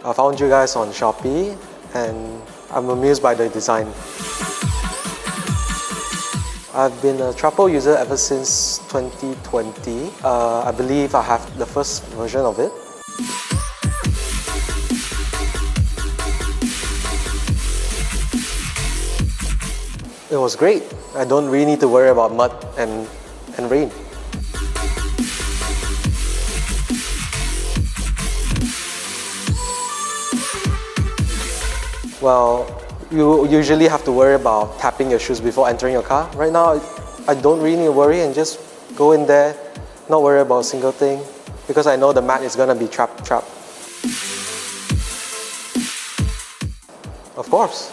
I found you guys on Shopee and I'm amused by the design. I've been a Trapo user ever since 2020. I believe I have the first version of it. It was great. I don't really need to worry about mud and rain. Well, you usually have to worry about tapping your shoes before entering your car. Right now, I don't really need to worry and just go in there, not worry about a single thing, because I know the mat is gonna be trapped. Of course.